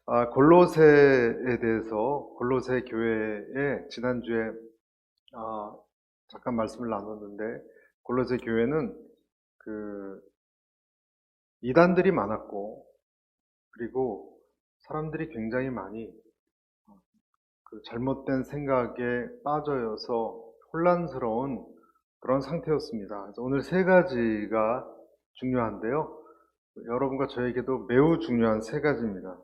골로새에 대해서 골로새 교회에 지난주에 잠깐 말씀을 나눴는데, 골로새 교회는 그 이단들이 많았고, 그리고 사람들이 굉장히 많이 그 잘못된 생각에 빠져서 혼란스러운 그런 상태였습니다. 그래서 오늘 세 가지가 중요한데요. 여러분과 저에게도 매우 중요한 세 가지입니다.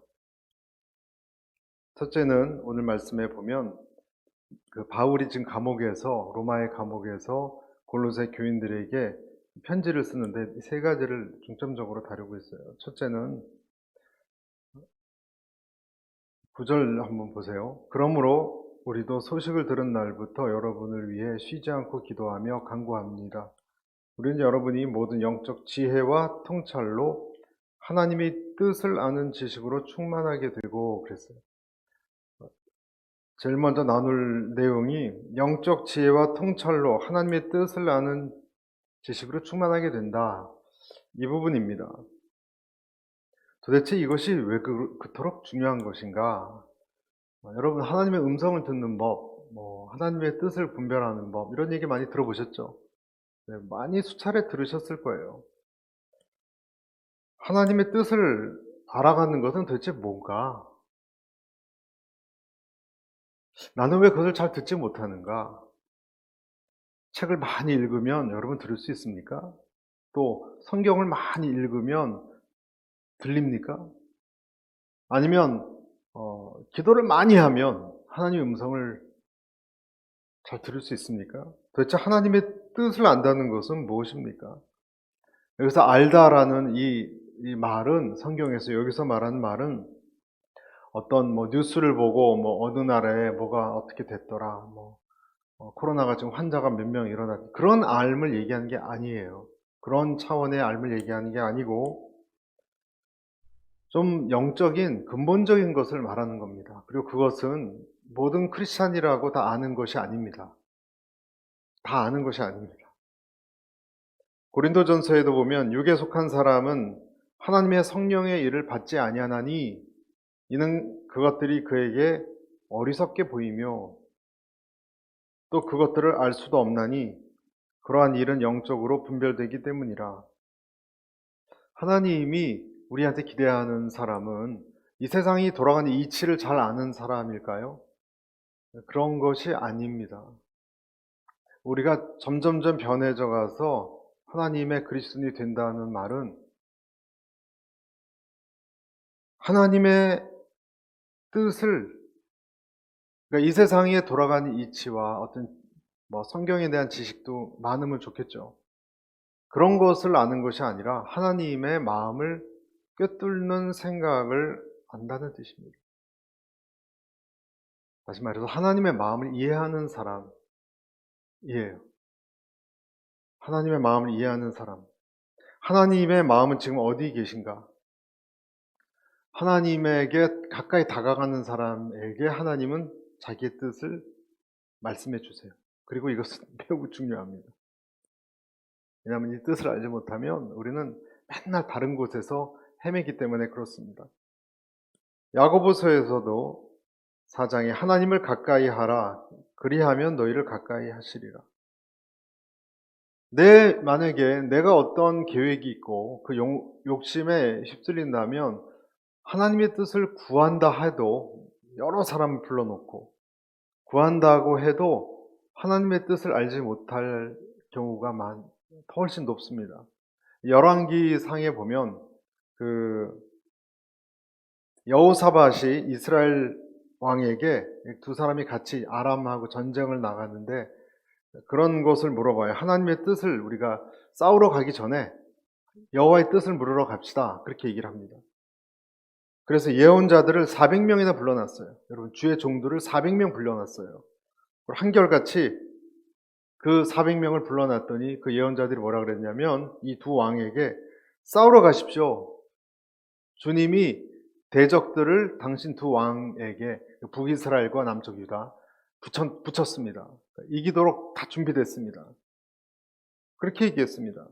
첫째는 오늘 말씀에 보면 바울이 지금 로마의 감옥에서 골로새 교인들에게 편지를 쓰는데 이 세 가지를 중점적으로 다루고 있어요. 첫째는 9절 한번 보세요. 그러므로 우리도 소식을 들은 날부터 여러분을 위해 쉬지 않고 기도하며 간구합니다. 우리는 여러분이 모든 영적 지혜와 통찰로 하나님의 뜻을 아는 지식으로 충만하게 되고 그랬어요. 제일 먼저 나눌 내용이 영적 지혜와 통찰로 하나님의 뜻을 아는 지식으로 충만하게 된다. 이 부분입니다. 도대체 이것이 왜 그토록 중요한 것인가? 여러분, 하나님의 음성을 듣는 법, 하나님의 뜻을 분별하는 법, 이런 얘기 많이 들어보셨죠? 네, 많이 수차례 들으셨을 거예요. 하나님의 뜻을 알아가는 것은 도대체 뭔가? 나는 왜 그것을 잘 듣지 못하는가? 책을 많이 읽으면 여러분 들을 수 있습니까? 또 성경을 많이 읽으면 들립니까? 아니면 기도를 많이 하면 하나님의 음성을 잘 들을 수 있습니까? 도대체 하나님의 뜻을 안다는 것은 무엇입니까? 여기서 알다라는 이 말은, 성경에서 여기서 말하는 말은 어떤 뉴스를 보고 어느 나라에 뭐가 어떻게 됐더라, 코로나가 지금 환자가 몇 명 일어났, 그런 알을 얘기하는 게 아니에요. 그런 차원의 알을 얘기하는 게 아니고 좀 영적인 근본적인 것을 말하는 겁니다. 그리고 그것은 모든 크리스찬이라고 다 아는 것이 아닙니다. 다 아는 것이 아닙니다. 고린도전서에도 보면 육에 속한 사람은 하나님의 성령의 일을 받지 아니하나니 이는 그것들이 그에게 어리석게 보이며 또 그것들을 알 수도 없나니 그러한 일은 영적으로 분별되기 때문이라. 하나님이 우리한테 기대하는 사람은 이 세상이 돌아가는 이치를 잘 아는 사람일까요? 그런 것이 아닙니다. 우리가 점점점 변해져 가서 하나님의 그리스도인이 된다는 말은 하나님의 뜻을, 그러니까 이 세상에 돌아가는 이치와 어떤 성경에 대한 지식도 많으면 좋겠죠. 그런 것을 아는 것이 아니라 하나님의 마음을 꿰뚫는 생각을 안다는 뜻입니다. 다시 말해서 하나님의 마음을 이해하는 사람이에요. 하나님의 마음을 이해하는 사람. 하나님의 마음은 지금 어디 계신가? 하나님에게 가까이 다가가는 사람에게 하나님은 자기의 뜻을 말씀해 주세요. 그리고 이것은 매우 중요합니다. 왜냐하면 이 뜻을 알지 못하면 우리는 맨날 다른 곳에서 헤매기 때문에 그렇습니다. 야고보서에서도 4장에 하나님을 가까이 하라, 그리하면 너희를 가까이 하시리라. 만약에 내가 어떤 계획이 있고 그 욕심에 휩쓸린다면 하나님의 뜻을 구한다 해도, 여러 사람을 불러놓고 구한다고 해도 하나님의 뜻을 알지 못할 경우가 훨씬 높습니다. 열왕기 상에 보면 여호사밧이 이스라엘 왕에게 두 사람이 같이 아람하고 전쟁을 나가는데 그런 것을 물어봐요. 하나님의 뜻을, 우리가 싸우러 가기 전에 여호와의 뜻을 물으러 갑시다, 그렇게 얘기를 합니다. 그래서 예언자들을 400명이나 불러놨어요. 여러분, 주의 종들을 400명 불러놨어요. 한결같이 그 400명을 불러놨더니 그 예언자들이 뭐라 그랬냐면 이 두 왕에게 싸우러 가십시오. 주님이 대적들을 당신 두 왕에게, 북이스라엘과 남쪽 유다 붙였습니다. 이기도록 다 준비됐습니다. 그렇게 얘기했습니다.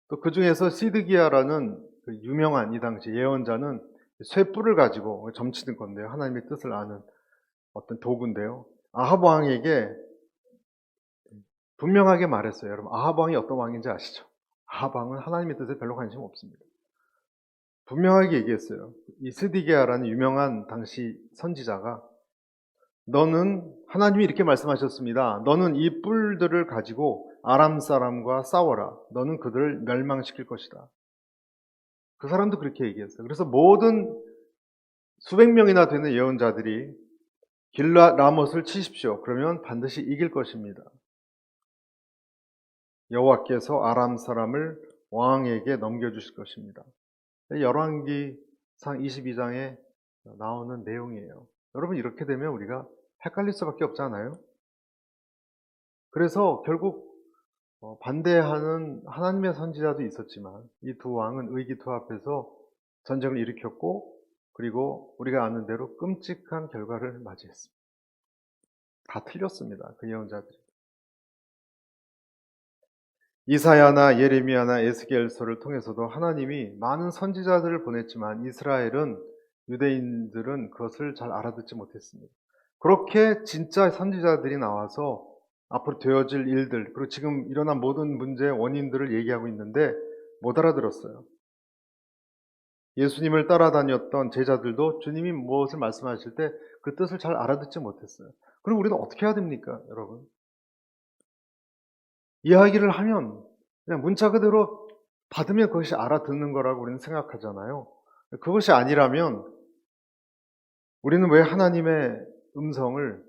또 그 중에서 시드기야라는 그 유명한 이 당시 예언자는 쇠뿔을 가지고 점치는 건데요. 하나님의 뜻을 아는 어떤 도구인데요. 아합 왕에게 분명하게 말했어요. 여러분, 아합 왕이 어떤 왕인지 아시죠? 아합 왕은 하나님의 뜻에 별로 관심 없습니다. 분명하게 얘기했어요. 이 스디게아라는 유명한 당시 선지자가 너는, 하나님이 이렇게 말씀하셨습니다. 너는 이 뿔들을 가지고 아람 사람과 싸워라. 너는 그들을 멸망시킬 것이다. 그 사람도 그렇게 얘기했어요. 그래서 모든 수백 명이나 되는 예언자들이 길라 라못을 치십시오. 그러면 반드시 이길 것입니다. 여호와께서 아람 사람을 왕에게 넘겨주실 것입니다. 열왕기상 22장에 나오는 내용이에요. 여러분, 이렇게 되면 우리가 헷갈릴 수밖에 없잖아요. 그래서 결국 반대하는 하나님의 선지자도 있었지만 이 두 왕은 의기투합해서 전쟁을 일으켰고, 그리고 우리가 아는 대로 끔찍한 결과를 맞이했습니다. 다 틀렸습니다. 그 예언자들이. 이사야나 예레미야나 에스겔서를 통해서도 하나님이 많은 선지자들을 보냈지만 이스라엘은, 유대인들은 그것을 잘 알아듣지 못했습니다. 그렇게 진짜 선지자들이 나와서 앞으로 되어질 일들, 그리고 지금 일어난 모든 문제의 원인들을 얘기하고 있는데 못 알아들었어요. 예수님을 따라다녔던 제자들도 주님이 무엇을 말씀하실 때 그 뜻을 잘 알아듣지 못했어요. 그럼 우리는 어떻게 해야 됩니까, 여러분? 이야기를 하면 그냥 문자 그대로 받으면 그것이 알아듣는 거라고 우리는 생각하잖아요. 그것이 아니라면 우리는 왜 하나님의 음성을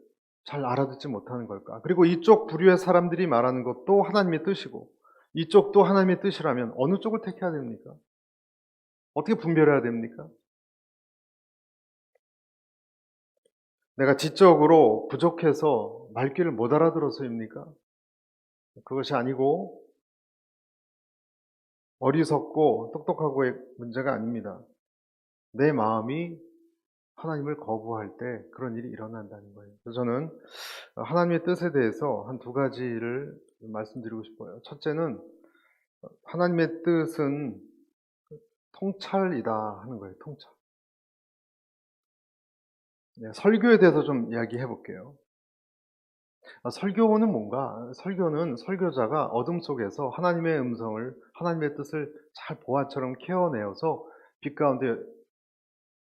잘 알아듣지 못하는 걸까? 그리고 이쪽 부류의 사람들이 말하는 것도 하나님의 뜻이고 이쪽도 하나님의 뜻이라면 어느 쪽을 택해야 됩니까? 어떻게 분별해야 됩니까? 내가 지적으로 부족해서 말귀를 못 알아들어서입니까? 그것이 아니고 어리석고 똑똑하고의 문제가 아닙니다. 내 마음이 하나님을 거부할 때 그런 일이 일어난다는 거예요. 그래서 저는 하나님의 뜻에 대해서 한 두 가지를 말씀드리고 싶어요. 첫째는 하나님의 뜻은 통찰이다 하는 거예요. 통찰. 네, 설교에 대해서 좀 이야기해 볼게요. 설교는 뭔가? 설교는 설교자가 어둠 속에서 하나님의 음성을, 하나님의 뜻을 잘 보화처럼 캐어내어서 빛 가운데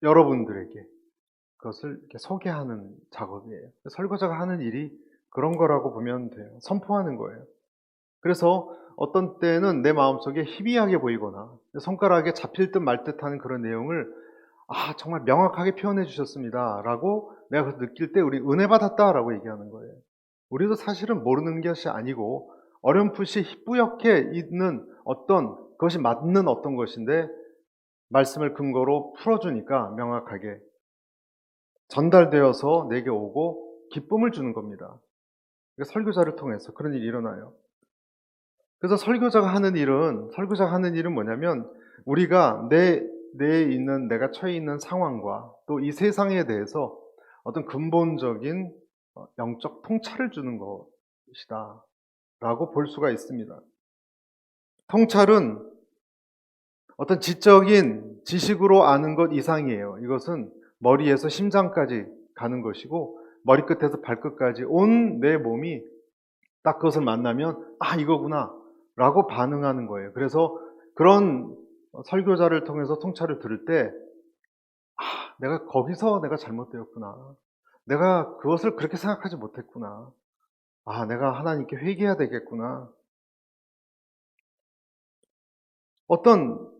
여러분들에게 그것을 이렇게 소개하는 작업이에요. 설교자가 하는 일이 그런 거라고 보면 돼요. 선포하는 거예요. 그래서 어떤 때는 내 마음속에 희미하게 보이거나 손가락에 잡힐 듯 말 듯 하는 그런 내용을 정말 명확하게 표현해 주셨습니다 라고 내가 그것을 느낄 때 우리 은혜 받았다 라고 얘기하는 거예요. 우리도 사실은 모르는 것이 아니고 어렴풋이 희뿌옇게 있는 어떤 그것이 맞는 어떤 것인데 말씀을 근거로 풀어주니까 명확하게 전달되어서 내게 오고 기쁨을 주는 겁니다. 그러니까 설교자를 통해서 그런 일이 일어나요. 그래서 설교자가 하는 일은 뭐냐면 우리가 내가 처해 있는 상황과 또 이 세상에 대해서 어떤 근본적인 영적 통찰을 주는 것이다 라고 볼 수가 있습니다. 통찰은 어떤 지적인 지식으로 아는 것 이상이에요. 이것은 머리에서 심장까지 가는 것이고 머리끝에서 발끝까지 온 내 몸이 딱 그것을 만나면 이거구나 라고 반응하는 거예요. 그래서 그런 설교자를 통해서 통찰을 들을 때 내가 거기서 내가 잘못되었구나, 내가 그것을 그렇게 생각하지 못했구나, 내가 하나님께 회개해야 되겠구나, 어떤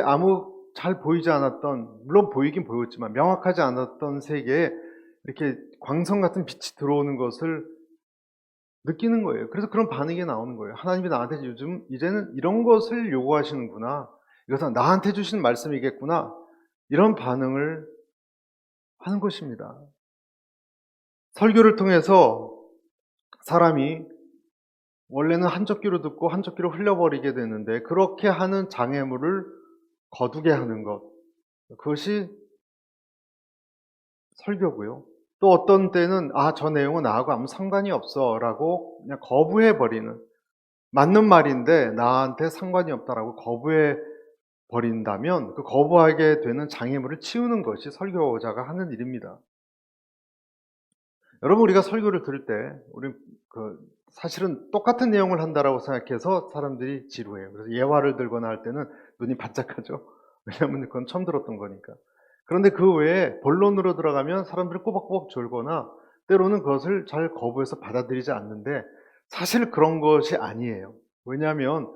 아무 잘 보이지 않았던, 물론 보이긴 보였지만 명확하지 않았던 세계에 이렇게 광선 같은 빛이 들어오는 것을 느끼는 거예요. 그래서 그런 반응이 나오는 거예요. 하나님이 나한테 요즘 이제는 이런 것을 요구하시는구나, 이것은 나한테 주신 말씀이겠구나, 이런 반응을 하는 것입니다. 설교를 통해서 사람이 원래는 한쪽 귀로 듣고 한쪽 귀로 흘려버리게 되는데 그렇게 하는 장애물을 거두게 하는 것, 그것이 설교고요. 또 어떤 때는 저 내용은 나하고 아무 상관이 없어 라고 그냥 거부해버리는, 맞는 말인데 나한테 상관이 없다라고 거부해 버린다면 그 거부하게 되는 장애물을 치우는 것이 설교자가 하는 일입니다. 여러분, 우리가 설교를 들을 때 우리 사실은 똑같은 내용을 한다라고 생각해서 사람들이 지루해요. 그래서 예화를 들거나 할 때는 눈이 반짝하죠. 왜냐하면 그건 처음 들었던 거니까. 그런데 그 외에 본론으로 들어가면 사람들이 꼬박꼬박 졸거나 때로는 그것을 잘 거부해서 받아들이지 않는데, 사실 그런 것이 아니에요. 왜냐하면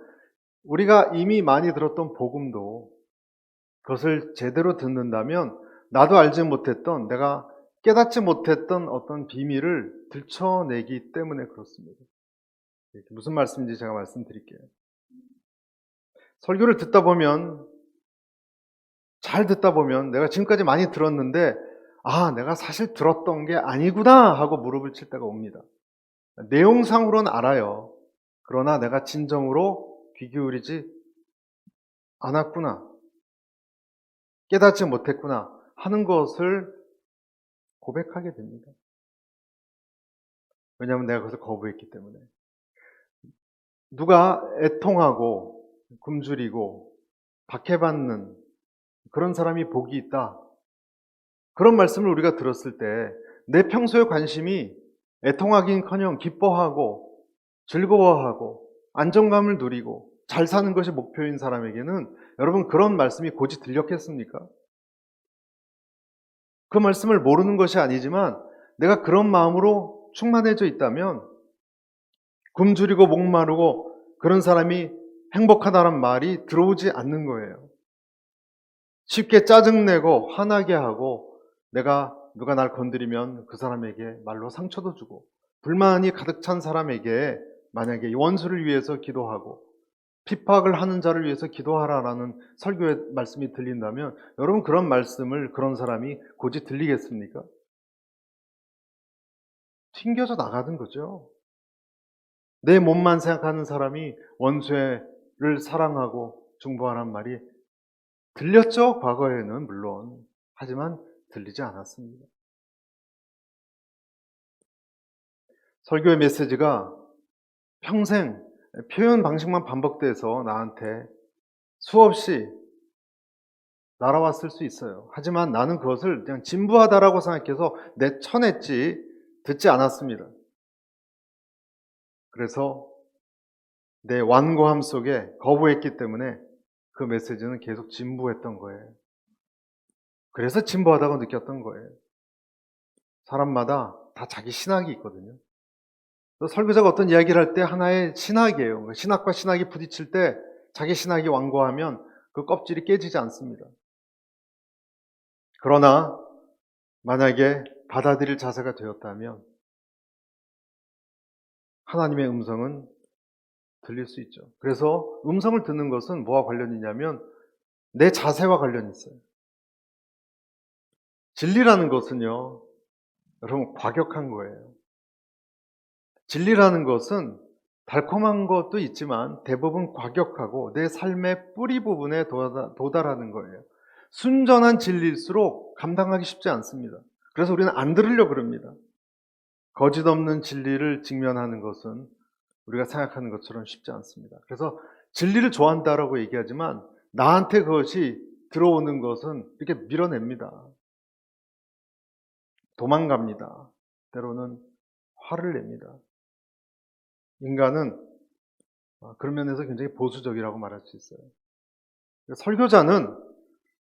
우리가 이미 많이 들었던 복음도 그것을 제대로 듣는다면 나도 알지 못했던, 내가 깨닫지 못했던 어떤 비밀을 들춰내기 때문에 그렇습니다. 무슨 말씀인지 제가 말씀드릴게요. 설교를 잘 듣다 보면 내가 지금까지 많이 들었는데, 내가 사실 들었던 게 아니구나 하고 무릎을 칠 때가 옵니다. 내용상으로는 알아요. 그러나 내가 진정으로 귀 기울이지 않았구나, 깨닫지 못했구나 하는 것을 고백하게 됩니다. 왜냐하면 내가 그것을 거부했기 때문에. 누가 애통하고 굶주리고 박해받는 그런 사람이 복이 있다, 그런 말씀을 우리가 들었을 때 내 평소의 관심이 애통하긴커녕 기뻐하고 즐거워하고 안정감을 누리고 잘 사는 것이 목표인 사람에게는, 여러분, 그런 말씀이 곧이 들렸겠습니까? 그 말씀을 모르는 것이 아니지만 내가 그런 마음으로 충만해져 있다면 굶주리고 목마르고 그런 사람이 행복하다는 말이 들어오지 않는 거예요. 쉽게 짜증내고 화나게 하고, 누가 날 건드리면 그 사람에게 말로 상처도 주고, 불만이 가득 찬 사람에게 만약에 원수를 위해서 기도하고 핍박을 하는 자를 위해서 기도하라라는 설교의 말씀이 들린다면, 여러분, 그런 말씀을 그런 사람이 곧이 들리겠습니까? 튕겨져 나가는 거죠. 내 몸만 생각하는 사람이 원수를 사랑하고 중보하란 말이 들렸죠? 과거에는 물론. 하지만 들리지 않았습니다. 설교의 메시지가 평생 표현 방식만 반복돼서 나한테 수없이 날아왔을 수 있어요. 하지만 나는 그것을 그냥 진부하다라고 생각해서 내쳐냈지 듣지 않았습니다. 그래서 내 완고함 속에 거부했기 때문에 그 메시지는 계속 진부했던 거예요. 그래서 진부하다고 느꼈던 거예요. 사람마다 다 자기 신학이 있거든요. 설교자가 어떤 이야기를 할 때 하나의 신학이에요. 신학과 신학이 부딪힐 때 자기 신학이 완고하면 그 껍질이 깨지지 않습니다. 그러나 만약에 받아들일 자세가 되었다면 하나님의 음성은 들릴 수 있죠. 그래서 음성을 듣는 것은 뭐와 관련이 있냐면 내 자세와 관련이 있어요. 진리라는 것은요, 여러분, 과격한 거예요. 진리라는 것은 달콤한 것도 있지만 대부분 과격하고 내 삶의 뿌리 부분에 도달하는 거예요. 순전한 진리일수록 감당하기 쉽지 않습니다. 그래서 우리는 안 들으려고 그럽니다. 거짓 없는 진리를 직면하는 것은 우리가 생각하는 것처럼 쉽지 않습니다. 그래서 진리를 좋아한다라고 얘기하지만 나한테 그것이 들어오는 것은 이렇게 밀어냅니다. 도망갑니다. 때로는 화를 냅니다. 인간은 그런 면에서 굉장히 보수적이라고 말할 수 있어요. 설교자는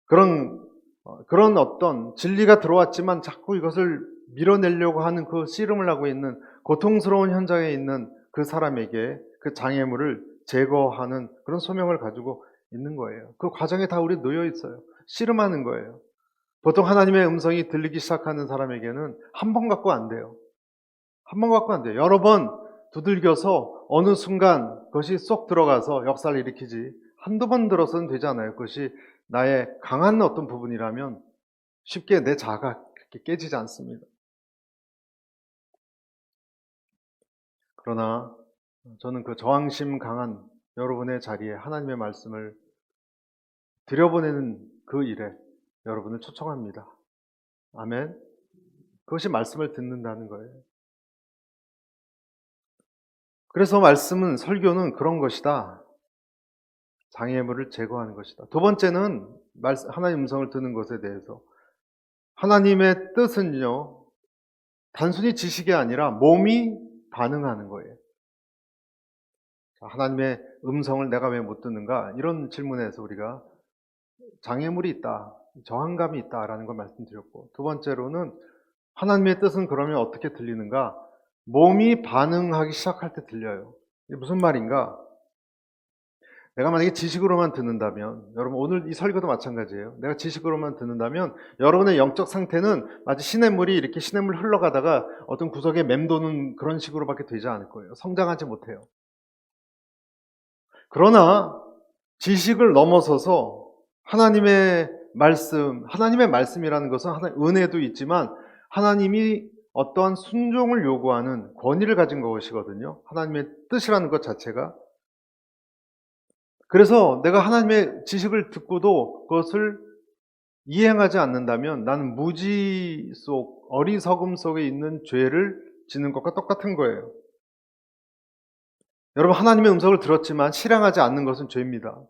그런 어떤 진리가 들어왔지만 자꾸 이것을 밀어내려고 하는 그 씨름을 하고 있는 고통스러운 현장에 있는 그 사람에게 그 장애물을 제거하는 그런 소명을 가지고 있는 거예요. 그 과정에 다 우리 놓여 있어요. 씨름하는 거예요. 보통 하나님의 음성이 들리기 시작하는 사람에게는 한 번 갖고 안 돼요. 한 번 갖고 안 돼요. 여러 번 두들겨서 어느 순간 그것이 쏙 들어가서 역사를 일으키지, 한두 번 들어서는 되지 않아요. 그것이 나의 강한 어떤 부분이라면 쉽게 내 자아가 그렇게 깨지지 않습니다. 그러나 저는 그 저항심 강한 여러분의 자리에 하나님의 말씀을 들여보내는 그 일에 여러분을 초청합니다. 아멘. 그것이 말씀을 듣는다는 거예요. 그래서 설교는 그런 것이다. 장애물을 제거하는 것이다. 두 번째는 하나님 음성을 듣는 것에 대해서 하나님의 뜻은요, 단순히 지식이 아니라 몸이 반응하는 거예요. 하나님의 음성을 내가 왜 못 듣는가? 이런 질문에서 우리가 장애물이 있다, 저항감이 있다라는 걸 말씀드렸고, 두 번째로는 하나님의 뜻은 그러면 어떻게 들리는가? 몸이 반응하기 시작할 때 들려요. 이게 무슨 말인가? 내가 만약에 지식으로만 듣는다면, 여러분 오늘 이 설교도 마찬가지예요. 내가 지식으로만 듣는다면 여러분의 영적 상태는 마치 시냇물이 이렇게 시냇물 흘러가다가 어떤 구석에 맴도는 그런 식으로밖에 되지 않을 거예요. 성장하지 못해요. 그러나 지식을 넘어서서 하나님의 말씀이라는 것은 하나님의 은혜도 있지만 하나님이 어떠한 순종을 요구하는 권위를 가진 것이거든요. 하나님의 뜻이라는 것 자체가. 그래서 내가 하나님의 지식을 듣고도 그것을 이행하지 않는다면 나는 무지 속, 어리석음 속에 있는 죄를 짓는 것과 똑같은 거예요. 여러분, 하나님의 음성을 들었지만 실행하지 않는 것은 죄입니다.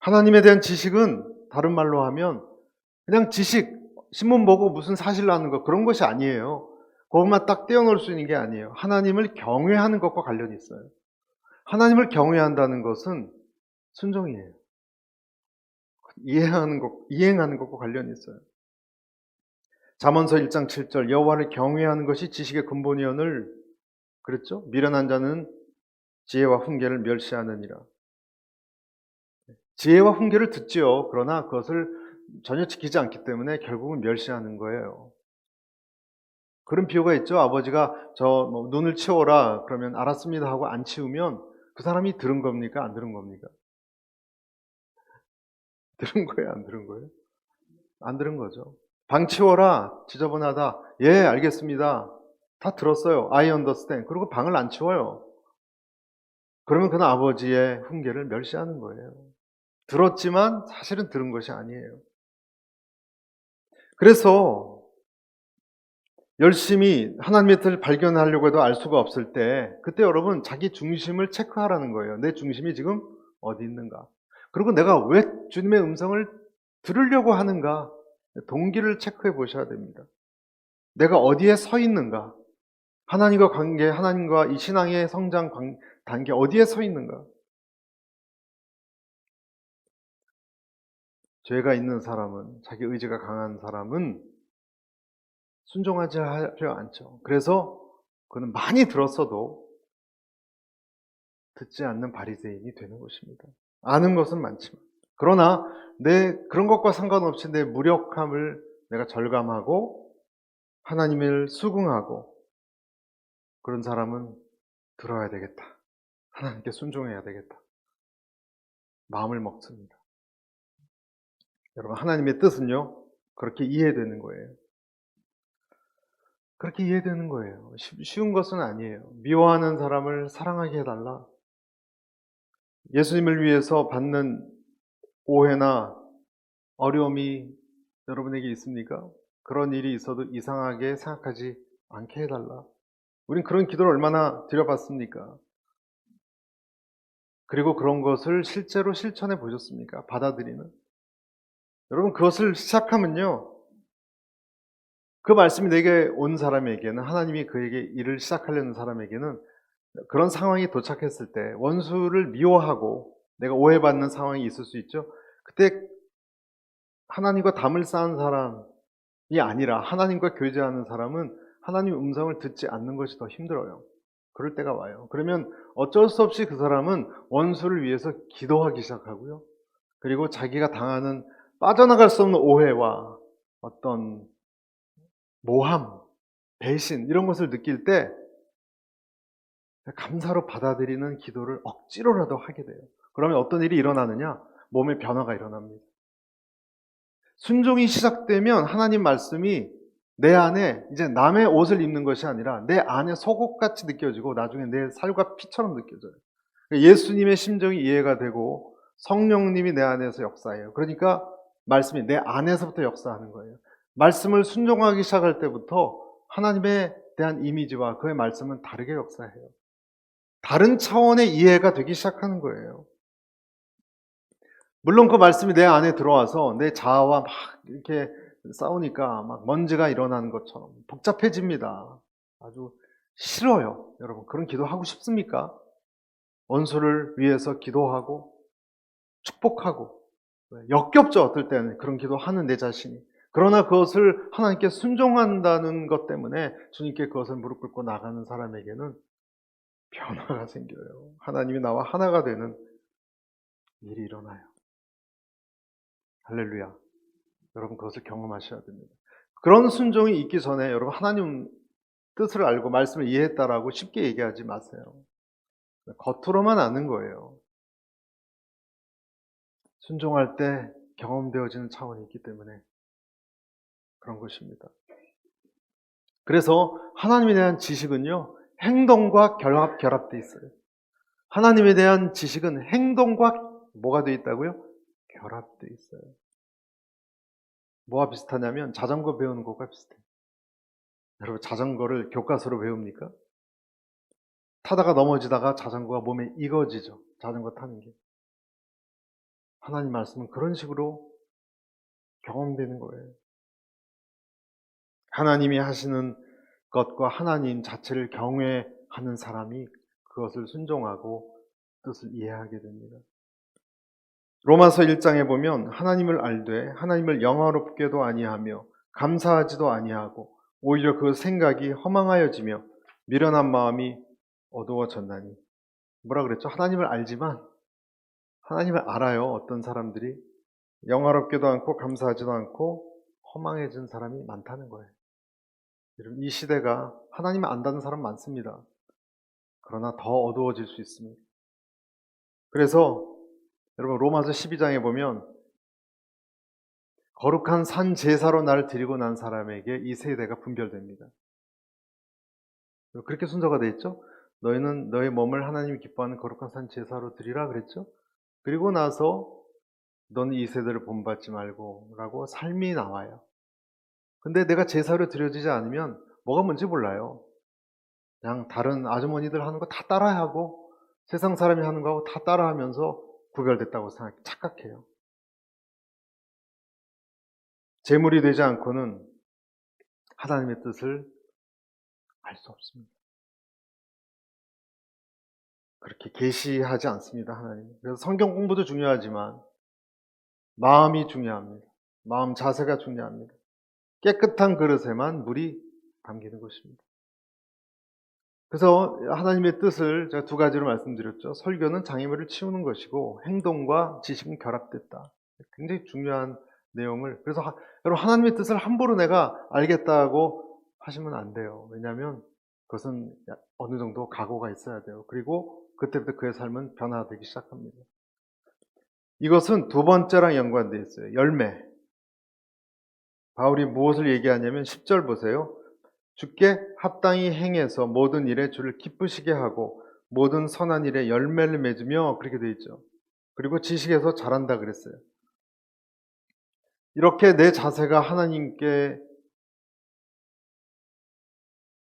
하나님에 대한 지식은 다른 말로 하면 그냥 지식, 신문 보고 무슨 사실 나는 것, 그런 것이 아니에요. 그것만 딱 떼어놓을 수 있는 게 아니에요. 하나님을 경외하는 것과 관련이 있어요. 하나님을 경외한다는 것은 순종이에요. 이행하는 것과 관련이 있어요. 잠언서 1장 7절 여호와를 경외하는 것이 지식의 근본이오늘 그랬죠? 미련한 자는 지혜와 훈계를 멸시하느니라. 지혜와 훈계를 듣지요. 그러나 그것을 전혀 지키지 않기 때문에 결국은 멸시하는 거예요. 그런 비유가 있죠. 아버지가 눈을 치워라 그러면 알았습니다 하고 안 치우면 그 사람이 들은 겁니까? 안 들은 겁니까? 들은 거예요? 안 들은 거예요? 안 들은 거죠. 방 치워라 지저분하다. 예, 알겠습니다. 다 들었어요. I understand. 그리고 방을 안 치워요. 그러면 그는 아버지의 훈계를 멸시하는 거예요. 들었지만 사실은 들은 것이 아니에요. 그래서 열심히 하나님의 뜻을 발견하려고 해도 알 수가 없을 때 그때 여러분 자기 중심을 체크하라는 거예요. 내 중심이 지금 어디 있는가? 그리고 내가 왜 주님의 음성을 들으려고 하는가? 동기를 체크해 보셔야 됩니다. 내가 어디에 서 있는가? 하나님과 관계, 하나님과 이 신앙의 성장 단계 어디에 서 있는가? 죄가 있는 사람은, 자기 의지가 강한 사람은 순종하지 하려 않죠. 그래서 그는 많이 들었어도 듣지 않는 바리새인이 되는 것입니다. 아는 것은 많지만. 그러나 그런 것과 상관없이 내 무력함을 내가 절감하고 하나님을 수긍하고 그런 사람은 들어야 되겠다. 하나님께 순종해야 되겠다. 마음을 먹습니다. 여러분, 하나님의 뜻은요, 그렇게 이해되는 거예요. 그렇게 이해되는 거예요. 쉬운 것은 아니에요. 미워하는 사람을 사랑하게 해달라. 예수님을 위해서 받는 오해나 어려움이 여러분에게 있습니까? 그런 일이 있어도 이상하게 생각하지 않게 해달라. 우린 그런 기도를 얼마나 드려봤습니까? 그리고 그런 것을 실제로 실천해 보셨습니까? 받아들이는. 여러분, 그것을 시작하면요, 그 말씀이 내게 온 사람에게는, 하나님이 그에게 일을 시작하려는 사람에게는 그런 상황이 도착했을 때 원수를 미워하고 내가 오해받는 상황이 있을 수 있죠. 그때 하나님과 담을 쌓은 사람이 아니라 하나님과 교제하는 사람은 하나님의 음성을 듣지 않는 것이 더 힘들어요. 그럴 때가 와요. 그러면 어쩔 수 없이 그 사람은 원수를 위해서 기도하기 시작하고요. 그리고 자기가 당하는 빠져나갈 수 없는 오해와 어떤 모함, 배신 이런 것을 느낄 때 감사로 받아들이는 기도를 억지로라도 하게 돼요. 그러면 어떤 일이 일어나느냐? 몸에 변화가 일어납니다. 순종이 시작되면 하나님 말씀이 내 안에 이제 남의 옷을 입는 것이 아니라 내 안에 속옷같이 느껴지고 나중에 내 살과 피처럼 느껴져요. 예수님의 심정이 이해가 되고 성령님이 내 안에서 역사해요. 그러니까 말씀이 내 안에서부터 역사하는 거예요. 말씀을 순종하기 시작할 때부터 하나님에 대한 이미지와 그의 말씀은 다르게 역사해요. 다른 차원의 이해가 되기 시작하는 거예요. 물론 그 말씀이 내 안에 들어와서 내 자아와 막 이렇게 싸우니까 막 먼지가 일어나는 것처럼 복잡해집니다. 아주 싫어요. 여러분, 그런 기도하고 싶습니까? 원수를 위해서 기도하고 축복하고 역겹죠. 어떨 때는 그런 기도하는 내 자신이. 그러나 그것을 하나님께 순종한다는 것 때문에 주님께 그것을 무릎 꿇고 나가는 사람에게는 변화가 생겨요. 하나님이 나와 하나가 되는 일이 일어나요. 할렐루야. 여러분, 그것을 경험하셔야 됩니다. 그런 순종이 있기 전에 여러분, 하나님 뜻을 알고 말씀을 이해했다라고 쉽게 얘기하지 마세요. 겉으로만 아는 거예요. 순종할 때 경험되어지는 차원이 있기 때문에 그런 것입니다. 그래서 하나님에 대한 지식은요, 행동과 결합되어 있어요. 하나님에 대한 지식은 행동과 뭐가 되어 있다고요? 결합되어 있어요. 뭐가 비슷하냐면 자전거 배우는 것과 비슷해요. 여러분, 자전거를 교과서로 배웁니까? 타다가 넘어지다가 자전거가 몸에 익어지죠. 자전거 타는 게. 하나님 말씀은 그런 식으로 경험되는 거예요. 하나님이 하시는 것과 하나님 자체를 경외하는 사람이 그것을 순종하고 뜻을 이해하게 됩니다. 로마서 1장에 보면 하나님을 알되 하나님을 영화롭게도 아니하며 감사하지도 아니하고 오히려 그 생각이 허망하여지며 미련한 마음이 어두워졌나니. 뭐라 그랬죠? 하나님을 알지만 하나님을 알아요. 어떤 사람들이 영화롭게도 않고 감사하지도 않고 허망해진 사람이 많다는 거예요. 여러분, 이 시대가 하나님을 안다는 사람 많습니다. 그러나 더 어두워질 수 있습니다. 그래서 여러분, 로마서 12장에 보면 거룩한 산 제사로 나를 드리고 난 사람에게 이 세대가 분별됩니다. 그렇게 순서가 되어 있죠. 너희는 너희 몸을 하나님이 기뻐하는 거룩한 산 제사로 드리라 그랬죠. 그리고 나서 너는 이 세대를 본받지 말고 라고 삶이 나와요. 근데 내가 제사로 드려지지 않으면 뭐가 뭔지 몰라요. 그냥 다른 아주머니들 하는 거 다 따라하고 세상 사람이 하는 거하고 다 따라하면서 구별됐다고 착각해요. 제물이 되지 않고는 하나님의 뜻을 알 수 없습니다. 그렇게 계시하지 않습니다, 하나님. 그래서 성경 공부도 중요하지만 마음이 중요합니다. 마음 자세가 중요합니다. 깨끗한 그릇에만 물이 담기는 것입니다. 그래서 하나님의 뜻을 제가 두 가지로 말씀드렸죠. 설교는 장애물을 치우는 것이고 행동과 지식은 결합됐다. 굉장히 중요한 내용을. 그래서 여러분, 하나님의 뜻을 함부로 내가 알겠다고 하시면 안 돼요. 왜냐하면 그것은 어느 정도 각오가 있어야 돼요. 그리고 그때부터 그의 삶은 변화되기 시작합니다. 이것은 두 번째랑 연관되어 있어요. 열매. 바울이 무엇을 얘기하냐면 10절 보세요. 주께 합당히 행해서 모든 일에 주를 기쁘시게 하고 모든 선한 일에 열매를 맺으며, 그렇게 되어 있죠. 그리고 지식에서 자란다 그랬어요. 이렇게 내 자세가 하나님께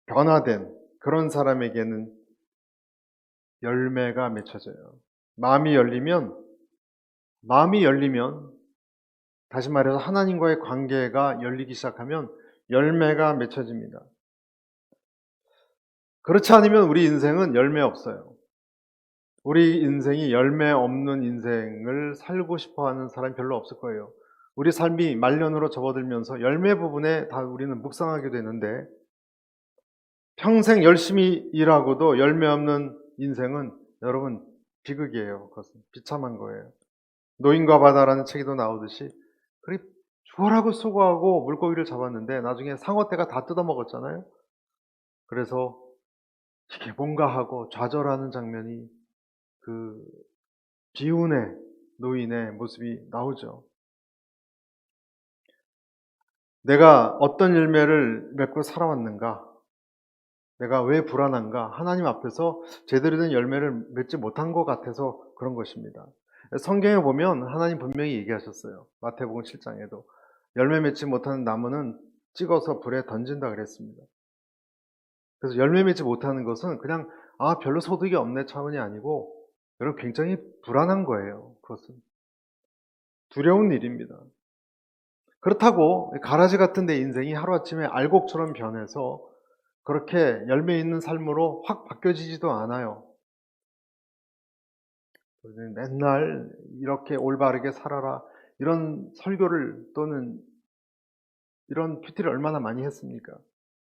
변화된 그런 사람에게는 열매가 맺혀져요. 마음이 열리면, 다시 말해서 하나님과의 관계가 열리기 시작하면 열매가 맺혀집니다. 그렇지 않으면 우리 인생은 열매 없어요. 우리 인생이 열매 없는 인생을 살고 싶어 하는 사람이 별로 없을 거예요. 우리 삶이 말년으로 접어들면서 열매 부분에 다 우리는 묵상하게 되는데, 평생 열심히 일하고도 열매 없는 인생은 여러분 비극이에요. 그것은 비참한 거예요. 노인과 바다라는 책에도 나오듯이 그리 죽어라고 수고하고 물고기를 잡았는데 나중에 상어떼가 다 뜯어먹었잖아요. 그래서 이게 뭔가 하고 좌절하는 장면이 그 비운의 노인의 모습이 나오죠. 내가 어떤 열매를 맺고 살아왔는가? 내가 왜 불안한가? 하나님 앞에서 제대로 된 열매를 맺지 못한 것 같아서 그런 것입니다. 성경에 보면 하나님 분명히 얘기하셨어요. 마태복음 7장에도 열매 맺지 못하는 나무는 찍어서 불에 던진다 그랬습니다. 그래서 열매 맺지 못하는 것은 그냥 별로 소득이 없네 차원이 아니고 여러분 굉장히 불안한 거예요. 그것은 두려운 일입니다. 그렇다고 가라지 같은 내 인생이 하루아침에 알곡처럼 변해서 그렇게 열매 있는 삶으로 확 바뀌어지지도 않아요. 맨날 이렇게 올바르게 살아라 이런 설교를 또는 이런 큐티를 얼마나 많이 했습니까?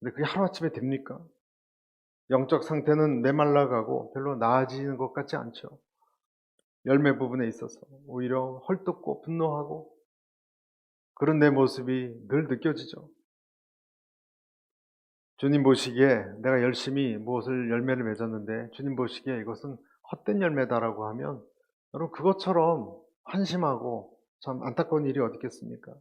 근데 그게 하루아침에 됩니까? 영적 상태는 메말라가고 별로 나아지는 것 같지 않죠. 열매 부분에 있어서 오히려 헐뜯고 분노하고 그런 내 모습이 늘 느껴지죠. 주님 보시기에 내가 열심히 무엇을 열매를 맺었는데 주님 보시기에 이것은 헛된 열매다라고 하면 여러분 그것처럼 한심하고 참 안타까운 일이 어디 있겠습니까?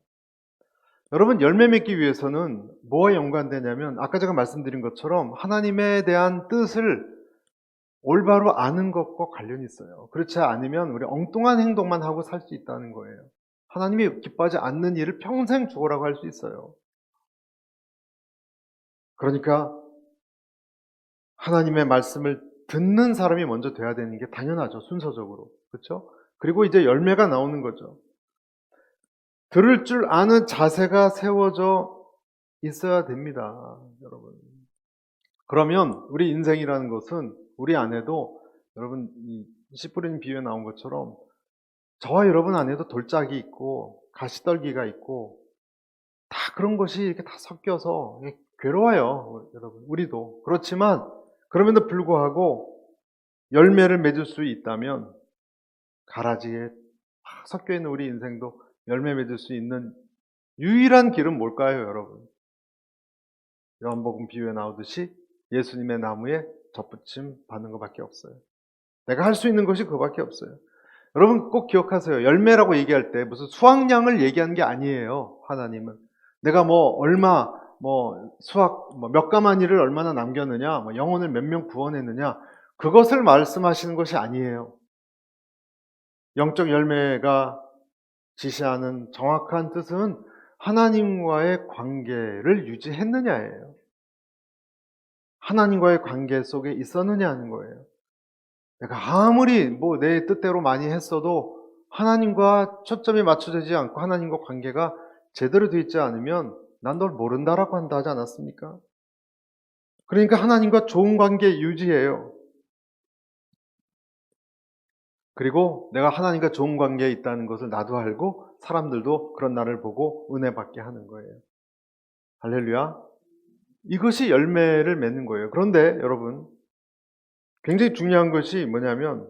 여러분 열매 맺기 위해서는 뭐와 연관되냐면 아까 제가 말씀드린 것처럼 하나님에 대한 뜻을 올바로 아는 것과 관련이 있어요. 그렇지 않으면 우리 엉뚱한 행동만 하고 살 수 있다는 거예요. 하나님이 기뻐하지 않는 일을 평생 죽으라고 할 수 있어요. 그러니까 하나님의 말씀을 듣는 사람이 먼저 돼야 되는 게 당연하죠. 순서적으로. 그렇죠? 그리고 이제 열매가 나오는 거죠. 들을 줄 아는 자세가 세워져 있어야 됩니다. 여러분. 그러면 우리 인생이라는 것은 우리 안에도 여러분 이 씨 뿌리는 비유에 나온 것처럼 저와 여러분 안에도 돌짝이 있고 가시떨기가 있고 다 그런 것이 이렇게 다 섞여서 괴로워요. 여러분 우리도. 그렇지만 그럼에도 불구하고 열매를 맺을 수 있다면 가라지에 섞여 있는 우리 인생도 열매 맺을 수 있는 유일한 길은 뭘까요, 여러분? 요한복음 비유에 나오듯이 예수님의 나무에 접붙임 받는 것밖에 없어요. 내가 할 수 있는 것이 그것밖에 없어요. 여러분 꼭 기억하세요. 열매라고 얘기할 때 무슨 수확량을 얘기하는 게 아니에요. 하나님은 내가 얼마 수확 몇 가마니를 얼마나 남겼느냐, 영혼을 몇 명 구원했느냐 그것을 말씀하시는 것이 아니에요. 영적 열매가 지시하는 정확한 뜻은 하나님과의 관계를 유지했느냐예요. 하나님과의 관계 속에 있었느냐 하는 거예요. 내가 아무리 내 뜻대로 많이 했어도 하나님과 초점이 맞춰지지 않고 하나님과 관계가 제대로 되어 있지 않으면 난 널 모른다라고 한다 하지 않았습니까? 그러니까 하나님과 좋은 관계 유지해요. 그리고 내가 하나님과 좋은 관계에 있다는 것을 나도 알고 사람들도 그런 나를 보고 은혜 받게 하는 거예요. 할렐루야. 이것이 열매를 맺는 거예요. 그런데 여러분 굉장히 중요한 것이 뭐냐면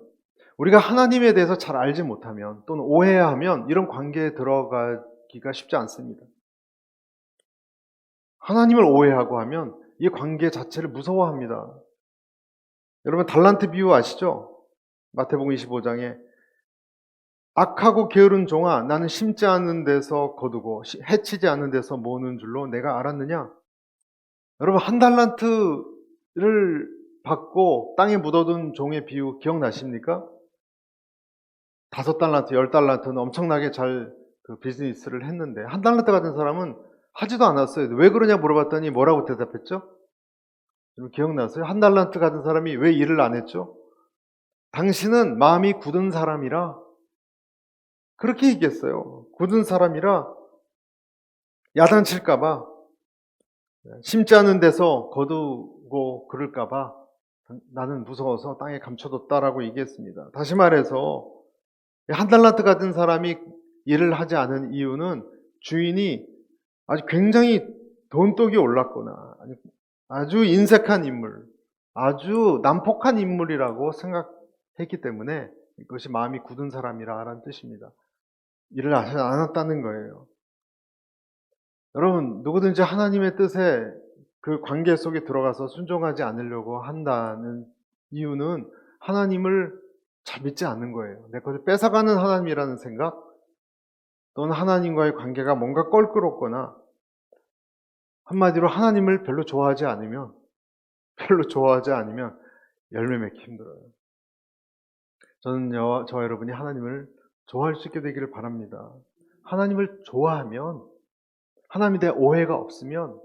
우리가 하나님에 대해서 잘 알지 못하면 또는 오해하면 이런 관계에 들어가기가 쉽지 않습니다. 하나님을 오해하고 하면 이 관계 자체를 무서워합니다. 여러분 달란트 비유 아시죠? 마태복음 25장에 악하고 게으른 종아 나는 심지 않는 데서 거두고 해치지 않는 데서 모으는 줄로 내가 알았느냐? 여러분 한 달란트를 받고 땅에 묻어둔 종의 비유 기억나십니까? 5달란트, 10달란트는 엄청나게 잘 비즈니스를 했는데 한 달란트 같은 사람은 하지도 않았어요. 왜 그러냐 물어봤더니 뭐라고 대답했죠? 여러분 기억나세요? 한 달란트 같은 사람이 왜 일을 안 했죠? 당신은 마음이 굳은 사람이라 그렇게 얘기했어요. 굳은 사람이라 야단칠까봐 심지 않은 데서 거두고 그럴까봐 나는 무서워서 땅에 감춰뒀다라고 얘기했습니다. 다시 말해서 한 달란트 같은 사람이 일을 하지 않은 이유는 주인이 아주 굉장히 돈독이 올랐거나 아주 인색한 인물, 아주 난폭한 인물이라고 생각했기 때문에 이것이 마음이 굳은 사람이라는 뜻입니다. 일을 하지 않았다는 거예요. 여러분 누구든지 하나님의 뜻에 그 관계 속에 들어가서 순종하지 않으려고 한다는 이유는 하나님을 잘 믿지 않는 거예요. 내 것을 뺏어가는 하나님이라는 생각 또는 하나님과의 관계가 뭔가 껄끄럽거나 한마디로 하나님을 별로 좋아하지 않으면 열매 맺기 힘들어요. 저는 저와 여러분이 하나님을 좋아할 수 있게 되기를 바랍니다. 하나님을 좋아하면 하나님에 대한 오해가 없으면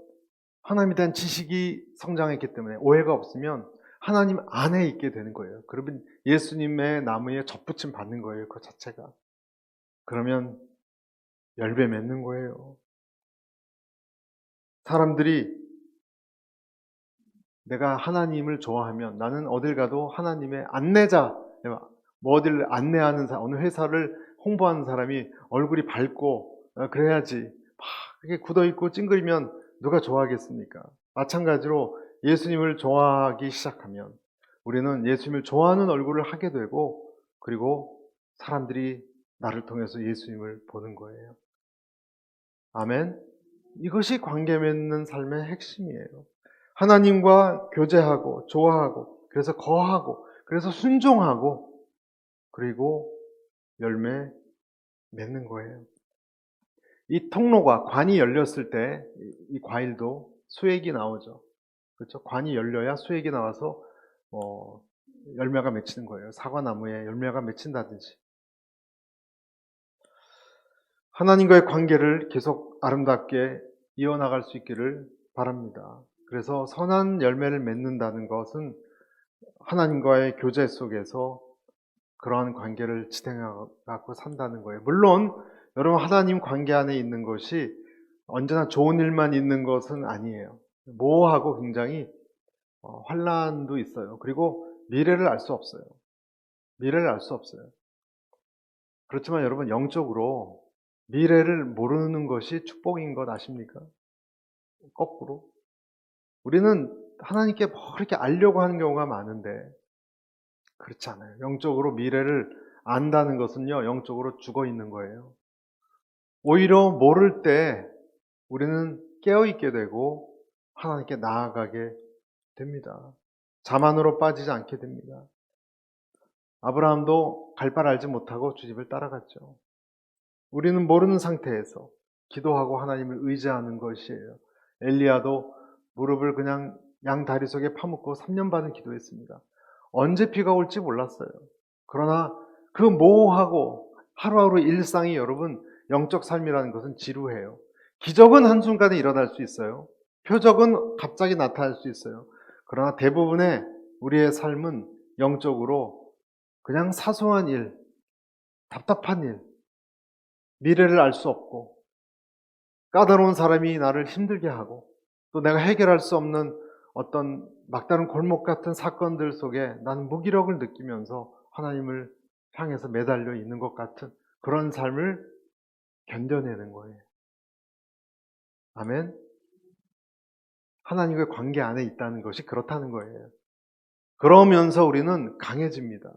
하나님에 대한 지식이 성장했기 때문에 오해가 없으면 하나님 안에 있게 되는 거예요. 그러면 예수님의 나무에 접붙임 받는 거예요. 그 자체가. 그러면 열매 맺는 거예요. 사람들이 내가 하나님을 좋아하면 나는 어딜 가도 하나님의 안내자, 뭐 어딜 안내하는 사람, 어느 회사를 홍보하는 사람이 얼굴이 밝고 그래야지 막 이렇게 굳어있고 찡그리면 누가 좋아하겠습니까? 마찬가지로 예수님을 좋아하기 시작하면 우리는 예수님을 좋아하는 얼굴을 하게 되고 그리고 사람들이 나를 통해서 예수님을 보는 거예요. 아멘. 이것이 관계 맺는 삶의 핵심이에요. 하나님과 교제하고 좋아하고 그래서 거하고 그래서 순종하고 그리고 열매 맺는 거예요. 이 통로가 관이 열렸을 때 이 과일도 수액이 나오죠. 그렇죠? 관이 열려야 수액이 나와서 열매가 맺히는 거예요. 사과나무에 열매가 맺힌다든지. 하나님과의 관계를 계속 아름답게 이어나갈 수 있기를 바랍니다. 그래서 선한 열매를 맺는다는 것은 하나님과의 교제 속에서 그러한 관계를 지탱하고 산다는 거예요. 물론 여러분 하나님 관계 안에 있는 것이 언제나 좋은 일만 있는 것은 아니에요. 모호하고 굉장히 환란도 있어요. 그리고 미래를 알 수 없어요. 미래를 알 수 없어요. 그렇지만 여러분 영적으로 미래를 모르는 것이 축복인 것 아십니까? 거꾸로. 우리는 하나님께 뭐 이렇게 알려고 하는 경우가 많은데 그렇지 않아요. 영적으로 미래를 안다는 것은요, 영적으로 죽어 있는 거예요. 오히려 모를 때 우리는 깨어 있게 되고 하나님께 나아가게 됩니다. 자만으로 빠지지 않게 됩니다. 아브라함도 갈 바를 알지 못하고 주집을 따라갔죠. 우리는 모르는 상태에서 기도하고 하나님을 의지하는 것이에요. 엘리야도 무릎을 그냥 양 다리 속에 파묻고 3년 반을 기도했습니다. 언제 비가 올지 몰랐어요. 그러나 그 모호하고 하루하루 일상이 여러분 영적 삶이라는 것은 지루해요. 기적은 한순간에 일어날 수 있어요. 표적은 갑자기 나타날 수 있어요. 그러나 대부분의 우리의 삶은 영적으로 그냥 사소한 일, 답답한 일, 미래를 알 수 없고 까다로운 사람이 나를 힘들게 하고 또 내가 해결할 수 없는 어떤 막다른 골목 같은 사건들 속에 나는 무기력을 느끼면서 하나님을 향해서 매달려 있는 것 같은 그런 삶을 견뎌내는 거예요. 아멘. 하나님과의 관계 안에 있다는 것이 그렇다는 거예요. 그러면서 우리는 강해집니다.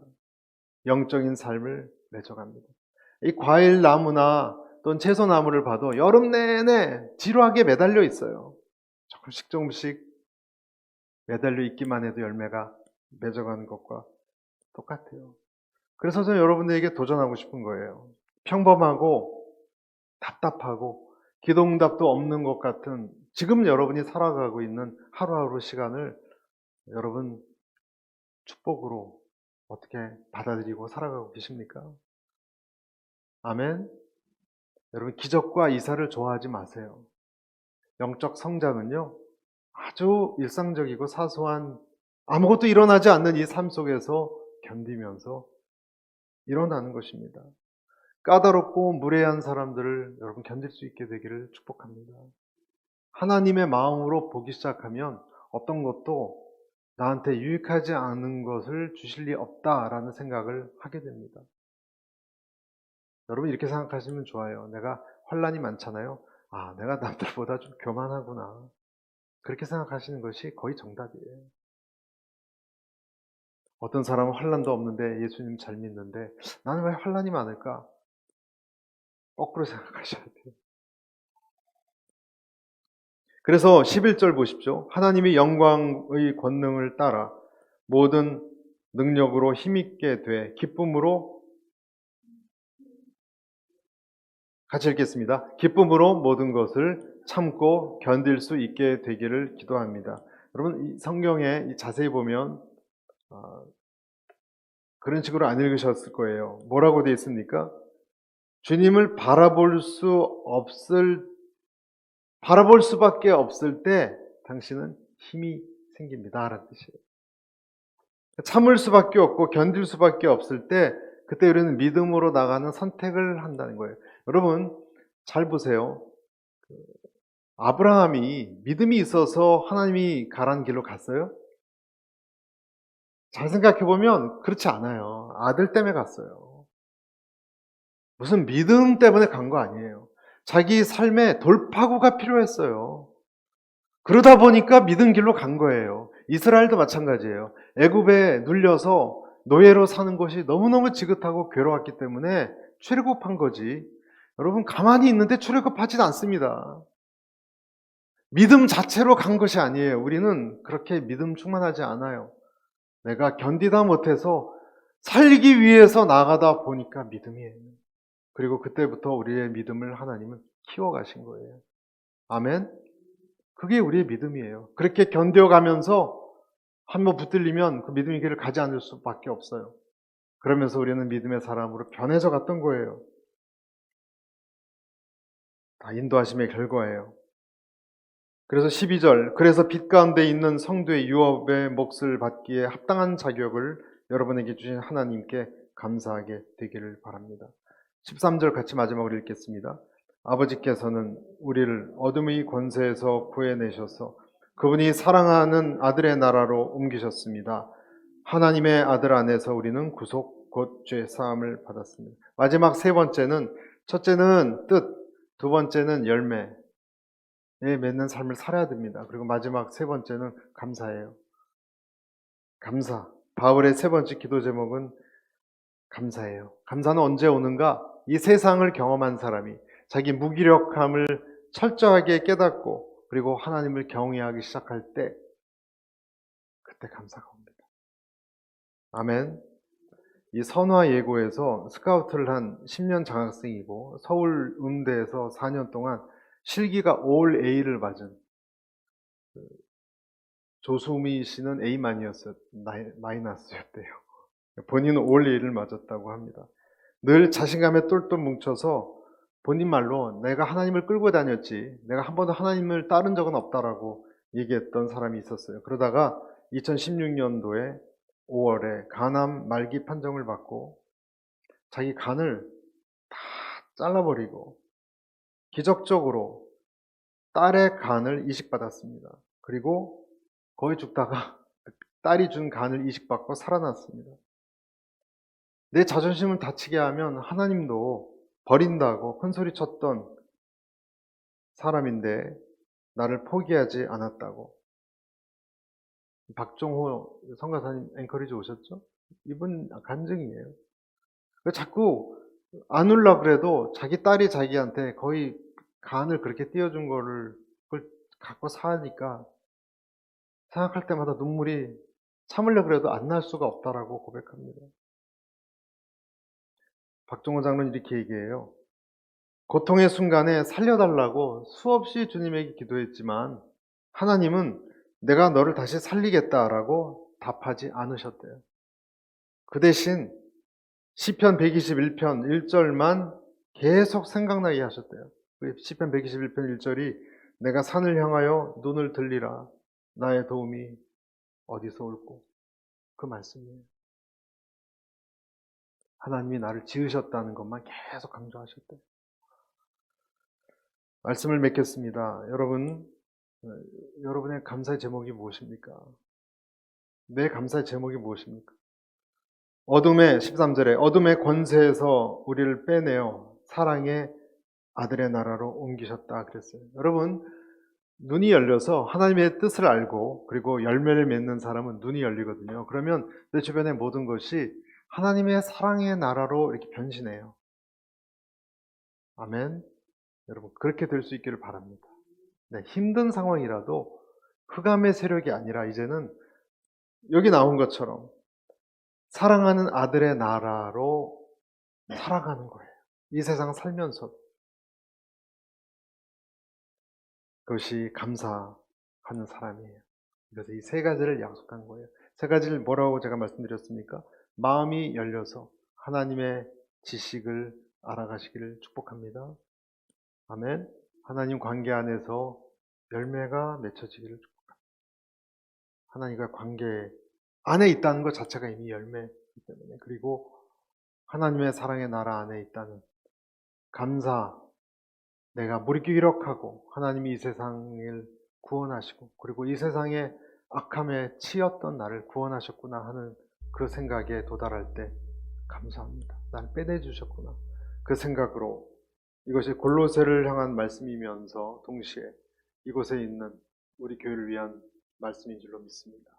영적인 삶을 맺어갑니다. 이 과일 나무나 또는 채소 나무를 봐도 여름 내내 지루하게 매달려 있어요. 조금씩 조금씩 매달려 있기만 해도 열매가 맺어가는 것과 똑같아요. 그래서 저는 여러분들에게 도전하고 싶은 거예요. 평범하고 답답하고 기도응답도 없는 것 같은 지금 여러분이 살아가고 있는 하루하루 시간을 여러분 축복으로 어떻게 받아들이고 살아가고 계십니까? 아멘. 여러분 기적과 이사를 좋아하지 마세요. 영적 성장은요 아주 일상적이고 사소한 아무것도 일어나지 않는 이 삶 속에서 견디면서 일어나는 것입니다. 까다롭고 무례한 사람들을 여러분 견딜 수 있게 되기를 축복합니다. 하나님의 마음으로 보기 시작하면 어떤 것도 나한테 유익하지 않은 것을 주실 리 없다라는 생각을 하게 됩니다. 여러분 이렇게 생각하시면 좋아요. 내가 환란이 많잖아요. 아, 내가 남들보다 좀 교만하구나. 그렇게 생각하시는 것이 거의 정답이에요. 어떤 사람은 환란도 없는데 예수님 잘 믿는데 나는 왜 환란이 많을까? 거꾸로 생각하셔야 돼요. 그래서 11절 보십시오. 하나님이 영광의 권능을 따라 모든 능력으로 힘있게 돼 기쁨으로 같이 읽겠습니다. 기쁨으로 모든 것을 참고 견딜 수 있게 되기를 기도합니다. 여러분 이 성경에 자세히 보면 그런 식으로 안 읽으셨을 거예요. 뭐라고 되어 있습니까? 주님을 바라볼 수밖에 없을 때 당신은 힘이 생깁니다 라는 뜻이에요. 참을 수밖에 없고 견딜 수밖에 없을 때 그때 우리는 믿음으로 나가는 선택을 한다는 거예요. 여러분 잘 보세요. 아브라함이 믿음이 있어서 하나님이 가라는 길로 갔어요? 잘 생각해 보면 그렇지 않아요. 아들 때문에 갔어요. 무슨 믿음 때문에 간 거 아니에요. 자기 삶에 돌파구가 필요했어요. 그러다 보니까 믿음 길로 간 거예요. 이스라엘도 마찬가지예요. 애굽에 눌려서 노예로 사는 것이 너무너무 지긋하고 괴로웠기 때문에 출애굽한 거지. 여러분 가만히 있는데 출애굽하진 않습니다. 믿음 자체로 간 것이 아니에요. 우리는 그렇게 믿음 충만하지 않아요. 내가 견디다 못해서 살기 위해서 나가다 보니까 믿음이에요. 그리고 그때부터 우리의 믿음을 하나님은 키워가신 거예요. 아멘. 그게 우리의 믿음이에요. 그렇게 견뎌가면서 한번 붙들리면 그 믿음의 길을 가지 않을 수밖에 없어요. 그러면서 우리는 믿음의 사람으로 변해져 갔던 거예요. 다 인도하심의 결과예요. 그래서 12절, 그래서 빛 가운데 있는 성도의 유업의 몫을 받기에 합당한 자격을 여러분에게 주신 하나님께 감사하게 되기를 바랍니다. 13절 같이 마지막으로 읽겠습니다. 아버지께서는 우리를 어둠의 권세에서 구해내셔서 그분이 사랑하는 아들의 나라로 옮기셨습니다. 하나님의 아들 안에서 우리는 구속 곧 죄 사함을 받았습니다. 마지막 세 번째는, 첫째는 뜻, 두 번째는 열매에 맺는 삶을 살아야 됩니다. 그리고 마지막 세 번째는 감사예요. 감사. 바울의 세 번째 기도 제목은 감사예요. 감사는 언제 오는가? 이 세상을 경험한 사람이 자기 무기력함을 철저하게 깨닫고 그리고 하나님을 경외하기 시작할 때 그때 감사가 옵니다. 아멘. 이 선화 예고에서 스카우트를 한 10년 장학생이고 서울 음대에서 4년 동안 실기가 올 A를 맞은 조수미 씨는 A만이었어요. 마이너스였대요. 본인은 올 A를 맞았다고 합니다. 늘 자신감에 똘똘 뭉쳐서 본인 말로 내가 하나님을 끌고 다녔지 내가 한 번도 하나님을 따른 적은 없다라고 얘기했던 사람이 있었어요. 그러다가 2016년도에 5월에 간암 말기 판정을 받고 자기 간을 다 잘라버리고 기적적으로 딸의 간을 이식받았습니다. 그리고 거의 죽다가 딸이 준 간을 이식받고 살아났습니다. 내 자존심을 다치게 하면 하나님도 버린다고 큰소리 쳤던 사람인데 나를 포기하지 않았다고. 박종호 선교사님 앵커리지 오셨죠? 이분 간증이에요. 자꾸 안 울라 그래도 자기 딸이 자기한테 거의 간을 그렇게 띄워준 거를 그걸 갖고 사니까 생각할 때마다 눈물이 참으려 그래도 안 날 수가 없다라고 고백합니다. 박종호 장로는 이렇게 얘기해요. 고통의 순간에 살려달라고 수없이 주님에게 기도했지만 하나님은 내가 너를 다시 살리겠다라고 답하지 않으셨대요. 그 대신 시편 121편 1절만 계속 생각나게 하셨대요. 시편 121편 1절이 내가 산을 향하여 눈을 들리라 나의 도움이 어디서 올꼬 그 말씀이에요. 하나님이 나를 지으셨다는 것만 계속 강조하셨대요. 말씀을 맺겠습니다. 여러분의 감사의 제목이 무엇입니까? 내 감사의 제목이 무엇입니까? 13절에 어둠의 권세에서 우리를 빼내어 사랑의 아들의 나라로 옮기셨다 그랬어요. 여러분, 눈이 열려서 하나님의 뜻을 알고 그리고 열매를 맺는 사람은 눈이 열리거든요. 그러면 내 주변의 모든 것이 하나님의 사랑의 나라로 이렇게 변신해요. 아멘. 여러분, 그렇게 될 수 있기를 바랍니다. 네, 힘든 상황이라도 흑암의 세력이 아니라 이제는 여기 나온 것처럼 사랑하는 아들의 나라로 살아가는 거예요. 이 세상 살면서 그것이 감사하는 사람이에요. 그래서 이 세 가지를 약속한 거예요. 세 가지를 뭐라고 제가 말씀드렸습니까? 마음이 열려서 하나님의 지식을 알아가시기를 축복합니다. 아멘. 하나님 관계 안에서 열매가 맺혀지기를 축복합니다. 하나님과 관계 안에 있다는 것 자체가 이미 열매이기 때문에, 그리고 하나님의 사랑의 나라 안에 있다는 감사, 내가 무기력하고 하나님이 이 세상을 구원하시고 그리고 이 세상의 악함에 치였던 나를 구원하셨구나 하는 그 생각에 도달할 때 감사합니다. 나를 빼내주셨구나. 그 생각으로, 이것이 골로새를 향한 말씀이면서 동시에 이곳에 있는 우리 교회를 위한 말씀인 줄로 믿습니다.